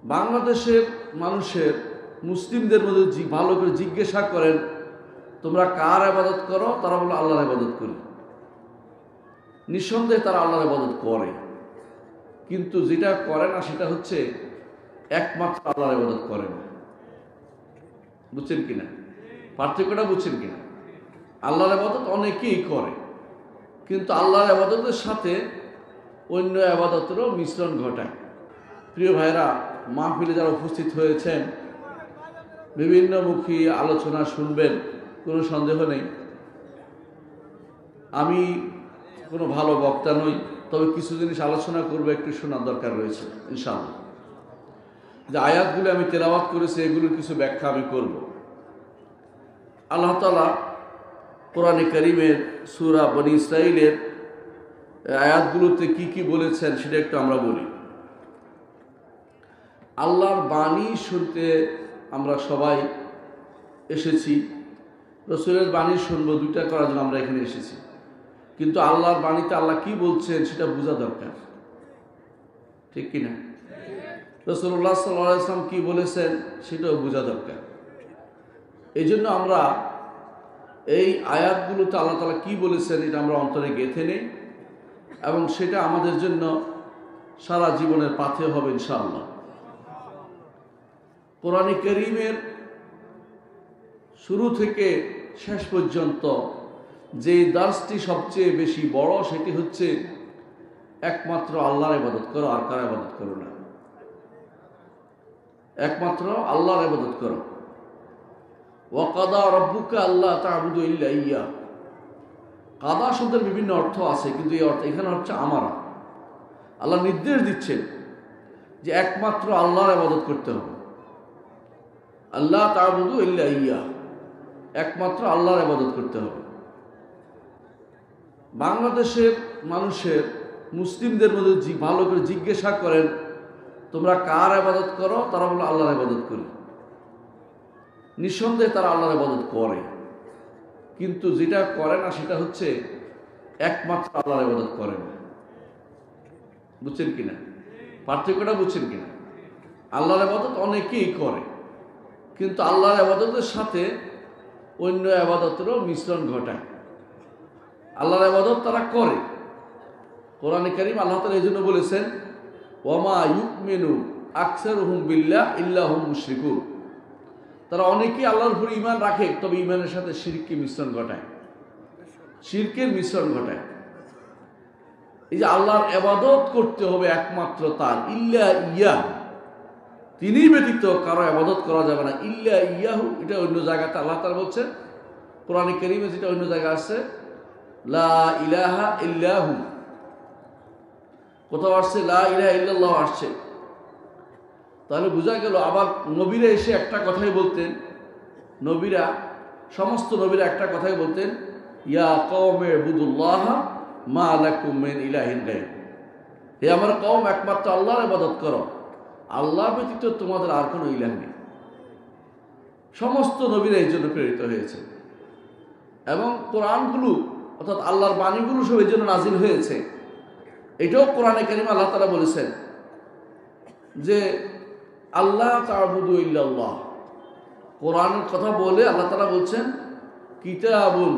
বাংলাদেশের মানুষের মুসলিমদের মধ্যে ভালো করে জিজ্ঞাসা করেন, তোমরা কার ইবাদত করো? তারা বলে আল্লাহর ইবাদত করি। নিঃসন্দেহে তারা আল্লাহর ইবাদত করে, কিন্তু যেটা করে না সেটা হচ্ছে একমাত্র আল্লাহর ইবাদত করে না। বুঝছেন কিনা? পার্থক্যটা বুঝছেন কিনা? আল্লাহর ইবাদত অনেকেই করে, কিন্তু আল্লাহর ইবাদতের সাথে অন্য ইবাদতেরও মিশ্রণ ঘটায়। প্রিয় ভাইরা, মাহফিলে যারা উপস্থিত হয়েছেন, বিভিন্নমুখী আলোচনা শুনবেন, কোনো সন্দেহ নেই। আমি কোনো ভালো বক্তা নই, তবে কিছু জিনিস আলোচনা করবো, একটু শোনার দরকার রয়েছে ইনশাআল্লাহ। যে আয়াতগুলো আমি তেলাওয়াত করেছি এগুলোর কিছু ব্যাখ্যা আমি করব। আল্লাহ তাআলা কোরআনে কারীমের সূরা বনী ইসরাঈলের আয়াতগুলোতে কি কি বলেছেন সেটা একটু আমরা বলি। আল্লাহর বাণী শুনতে আমরা সবাই এসেছি, রাসূলের বাণী শুনবো, দুইটা করার জন্য আমরা এখানে এসেছি। কিন্তু আল্লাহর বাণীতে আল্লাহ কি বলছেন সেটা বোঝা দরকার, ঠিক কিনা? রাসূলুল্লাহ সাল্লাল্লাহু আলাইহি ওয়াসাল্লাম কি বলেছেন সেটাও বোঝা দরকার। এই জন্য আমরা এই আয়াতগুলোতে আল্লাহ তাআলা কি বলেছেন এটা আমরা অন্তরে গেঁথে নেই, এবং সেটা আমাদের জন্য সারা জীবনের পাথেয় হবে ইনশাআল্লাহ। কোরআনে কারীমের শুরু থেকে শেষ পর্যন্ত যে দার্সটি সবচেয়ে বেশি বড়, সেটি হচ্ছে একমাত্র আল্লাহর ইবাদত করো, আর কারো ইবাদত করো না। একমাত্র আল্লাহর ইবাদত করো। ওয়া কাদা রাব্বুকা আল্লা তা'বুদু ইল্লা ইয়্যাহ। কাদা শব্দের বিভিন্ন অর্থ আছে, কিন্তু এই অর্থ এখানে হচ্ছে আমারা। আল্লাহ নির্দেশ দিচ্ছেন যে একমাত্র আল্লাহর ইবাদত করতে হবে। আল্লাহ তা'বুদু ইল্লা ইয়্যাহ, একমাত্র আল্লাহর ইবাদত করতে হবে। বাংলাদেশের মানুষের মুসলিমদের মধ্যে ভালো করে জিজ্ঞাসা করেন, তোমরা কার ইবাদত করো? তারা বলে আল্লাহর ইবাদত করি। নিঃসন্দেহে তারা আল্লাহর ইবাদত করে, কিন্তু যেটা করে না সেটা হচ্ছে একমাত্র আল্লাহর ইবাদত করে না। বুঝছেন কিনা? পার্থক্যটা বুঝছেন কিনা? আল্লাহর ইবাদত অনেকেই করে, কিন্তু আল্লাহর ইবাদতের সাথে অন্য ইবাদতেরও মিশ্রণ ঘটায়। আল্লাহর ইবাদত তারা করে। কোরআনে কারীম আল্লাহ তাআলা এই জন্য বলেছেন, ওয়ামা ইউমিনু আকসারুহুম বিল্লাহ ইল্লা হুম মুশরিকুন। তারা অনেকেই আল্লাহর উপর ঈমান রাখে, তবে ঈমানের সাথে শিরকের মিশ্রণ ঘটায়, শিরকের মিশ্রণ ঘটায়। এই যে আল্লাহর ইবাদত করতে হবে একমাত্র তার, ইল্লা ইয়্যাহ, তিনি ব্যতীত কারো ইবাদত করা যাবে না। ইল্লা ইয়্যাহু, এটা অন্য জায়গাতে আল্লাহ তাআলা বলছেন। কোরআনে কারীমে যেটা অন্য জায়গায় আছে লা ইলাহা ইল্লাহু, কোথাও আসছে লা ইলাহা ইল্লাল্লাহ আসছে। তাহলে বোঝা গেল, আবার নবীরা এসে একটা কথাই বলতেন, নবীরা, সমস্ত নবীরা একটা কথাই বলতেন, ইয়া কওমে ইবুদুল্লাহ মা লাকুম মিন ইলাহিন গায়রু। হে আমার কওম, একমাত্র আল্লাহর ইবাদত করো, আল্লাহ ব্যতীত তোমাদের আর কোনো ইলাহ নেই। সমস্ত নবীরা এই জন্য প্রেরিত হয়েছে, এবং কোরআনগুলো অর্থাৎ আল্লাহর বাণীগুলো সব এই জন্য নাজিল হয়েছে। এটাও কোরআনে কারীমে আল্লাহ তাআলা বলেছেন যে আল্লাহ তা'বুদু ইল্লাল্লাহ। কোরআনের কথা বলে আল্লাহ তাআলা বলছেন, কিতাবুন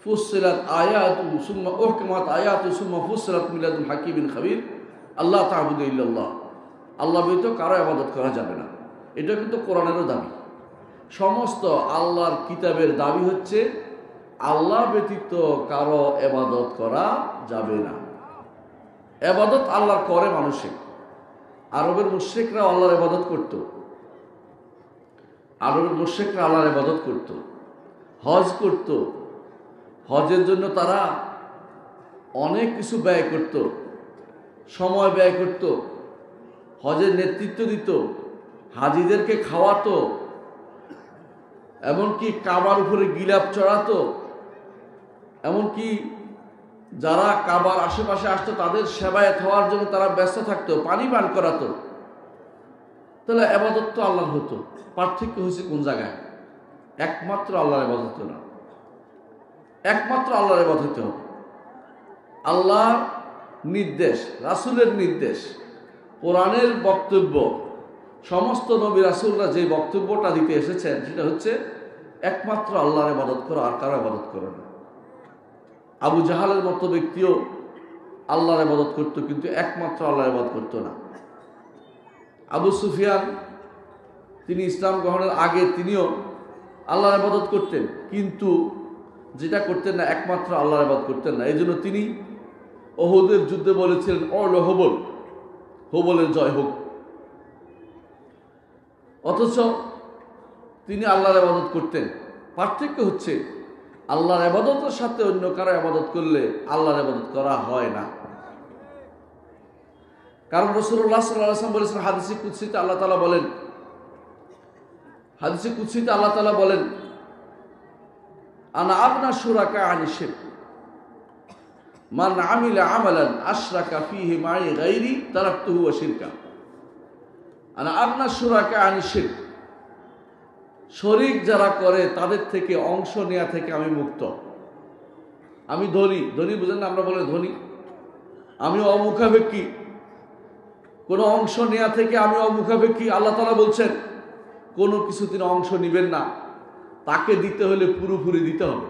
ফুসসিলাত আয়াতু সুম্মা উহকিমাত আয়াতু সুম্মা ফুসসিলাত মিন লাদুন হাকিমিন খাবীর। আল্লাহ তা'বুদু ইল্লাল্লাহ, আল্লাহ ব্যতীত কারো ইবাদত করা যাবে না। এটা কিন্তু কোরআনেরও দাবি। সমস্ত আল্লাহর কিতাবের দাবি হচ্ছে আল্লাহ ব্যতীত কারো ইবাদত করা যাবে না। ইবাদত আল্লাহ করে মানুষে। আরবের মুশরিকরা আল্লাহর ইবাদত করত, আরবের মুশরিকরা আল্লাহর ইবাদত করত, হজ করত। হজের জন্য তারা অনেক কিছু ব্যয় করত, সময় ব্যয় করত, হজের নেতৃত্ব দিত, হাজিদেরকে খাওয়াতো, এমনকি কাবার উপরে গিলাপ চড়াতো, এমনকি যারা কাবার আশেপাশে আসতো তাদের সেবায় হওয়ার জন্য তারা ব্যস্ত থাকতো, পানি পান করাতো। তাহলে ইবাদত তো আল্লাহর হতো। পার্থক্য হয়েছে কোন জায়গায়? একমাত্র আল্লাহর ইবাদত না, একমাত্র আল্লাহর ইবাদত হতে হবে। আল্লাহর নির্দেশ, রাসূলের নির্দেশ, কোরআনের বক্তব্য, সমস্ত নবী রাসূলরা যে বক্তব্যটা দিতে এসেছেন সেটা হচ্ছে একমাত্র আল্লাহর ইবাদত করো, আর কারো ইবাদত করো না। আবু জাহালের মতো ব্যক্তিও আল্লাহর ইবাদত করত, কিন্তু একমাত্র আল্লাহর ইবাদত করত না। আবু সুফিয়ান, তিনি ইসলাম গ্রহণের আগে তিনিও আল্লাহর ইবাদত করতেন, কিন্তু যেটা করতেন না, একমাত্র আল্লাহর ইবাদত করতেন না। এই জন্য তিনি উহুদের যুদ্ধে বলেছিলেন, হবল, হবলের জয় হোক। অথচ তিনি আল্লাহর ইবাদত করতেন। পার্থক্য হচ্ছে আল্লাহর ইবাদতের সাথে অন্য কারো ইবাদত করলে আল্লাহর ইবাদত করা হয় না। কারণ রাসূলুল্লাহ সাল্লাল্লাহু আলাইহি ওয়াসাল্লাম বলেছেন, হাদিসে কুদসিতে আল্লাহ তাআলা বলেন, হাদিসে কুদসিতে আল্লাহ তাআলা বলেন, আনা আগনা শুরাকা আনি শিরক, মান আমিলা আমালান আশরাকা ফীহি মাই গায়রি তারাকতুহু ওয়া শিরকা। আনা আগনা শুরাকা আনি শিরক, শরীক যারা করে তাদের থেকে অংশ নেওয়া থেকে আমি মুক্ত। আমি ধনী, ধনী বুঝেন না, আমরা বলে ধনী, আমি অমুখাপেক্ষী, কোনো অংশ নেওয়া থেকে আমি অমুখাপেক্ষী। আল্লাহ তাআলা বলছেন কোনো কিছু তিনি অংশ নেবেন না, তাকে দিতে হলে পুরোপুরি দিতে হবে।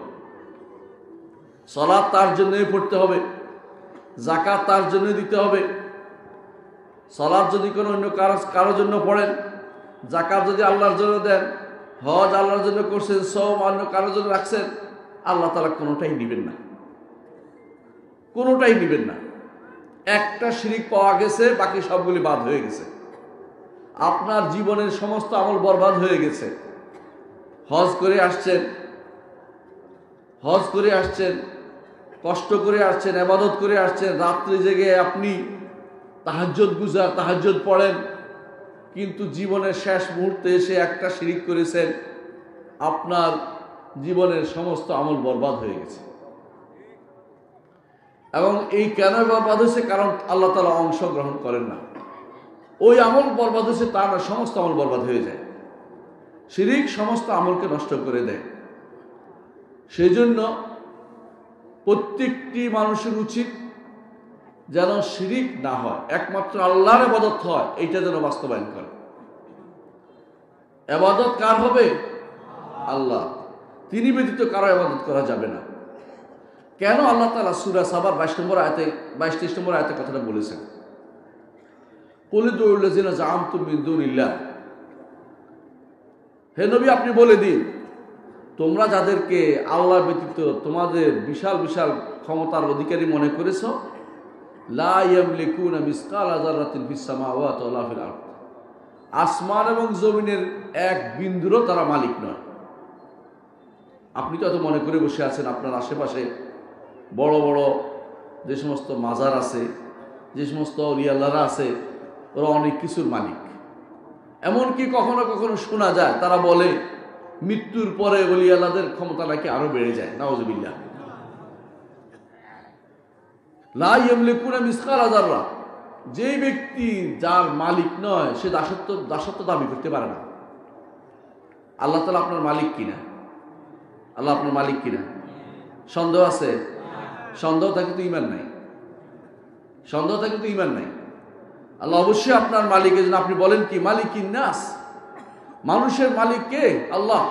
সালাত তার জন্যই পড়তে হবে, যাকাত তার জন্য দিতে হবে। সালাত যদি কোনো অন্য কারোর জন্য পড়েন, যাকাত যদি আল্লাহর জন্য দেন, হজ আল্লাহর জন্য করছেন, সওম অন্য কারোর জন্য রাখছেন, আল্লাহ তাআলা কোনোটাই নেবেন না, কোনোটাই নেবেন না। একটা শিরিক পাওয়া গেছে, বাকি সবগুলি বাদ হয়ে গেছে। আপনার জীবনের সমস্ত আমল বরবাদ হয়ে গেছে। হজ করে আসছেন, কষ্ট করে আসছেন, ইবাদত করে আসছেন, রাত্রি জেগে আপনি তাহাজ্জুদ গুজার, তাহাজ্জুদ পড়েন, কিন্তু জীবনের শেষ মুহূর্তে এসে একটা শিরিক করেছেন, আপনার জীবনের সমস্ত আমল বরবাদ হয়ে গেছে। এবং এই কেন বরবাদ হয়েছে? কারণ আল্লাহ তাআলা অংশগ্রহণ করেন না। ওই আমল বরবাদ হয়েছে তা না, সমস্ত আমল বরবাদ হয়ে যায়। শিরিক সমস্ত আমলকে নষ্ট করে দেয়। সেই জন্য প্রত্যেকটি মানুষের উচিত যেন শিরিক না হয়, একমাত্র আল্লাহর ইবাদত হয়, এইটা যেন বাস্তবায়ন করে। ইবাদত কার হবে? আল্লাহ, তিনি ব্যতীত কারো ইবাদত করা যাবে না। কেন আল্লাহ তাআলা সূরা সাবার 22 নম্বর আয়াতে 22-23 নম্বর আয়াতে কথাটা বলেছেন? কুল উদউল লাযিনা জাআমতুম মিন দুনিল্লাহ, হে নবী আপনি বলে দিন, তোমরা যাদেরকে আল্লাহ ব্যতীত তোমাদের বিশাল বিশাল ক্ষমতার অধিকারী মনে করেছো, লা ইয়ামলিকুনা মিসকালা যাররাতিন ফিস সামাওয়াতি ওয়ালা ফিল আরদ, আসমান এবং জমিনের এক বিন্দুরও তারা মালিক নয়। আপনি তো এত মনে করে বসে আছেন, আপনার আশেপাশে বড় বড় যে সমস্ত মাজার আছে, যে সমস্ত আউলিয়া আল্লাহরা আছে, ওরা অনেক কিছুর মালিক। এমনকি কখনো কখনো শোনা যায় তারা বলে মৃত্যুর পরে ওলি আল্লাহদের ক্ষমতা নাকি আরো বেড়ে যায়। নাউযুবিল্লাহ। লা ইয়ামলিকুনা মিসকালা যাররা, যে ব্যক্তি যার মালিক নয় সে দাসত্ব দাবি করতে পারে না। আল্লাহ তাআলা আপনার মালিক কিনা? আল্লাহ আপনার মালিক কিনা? সন্দেহ আছে? সন্দেহ থাকে তো ঈমান নাই, সন্দেহ থাকে তো ঈমান নাই। আল্লাহ অবশ্যই আপনার মালিক। এজন্য আপনি বলেন কি, মালিকিন নাস, মানুষের মালিক কে? আল্লাহ।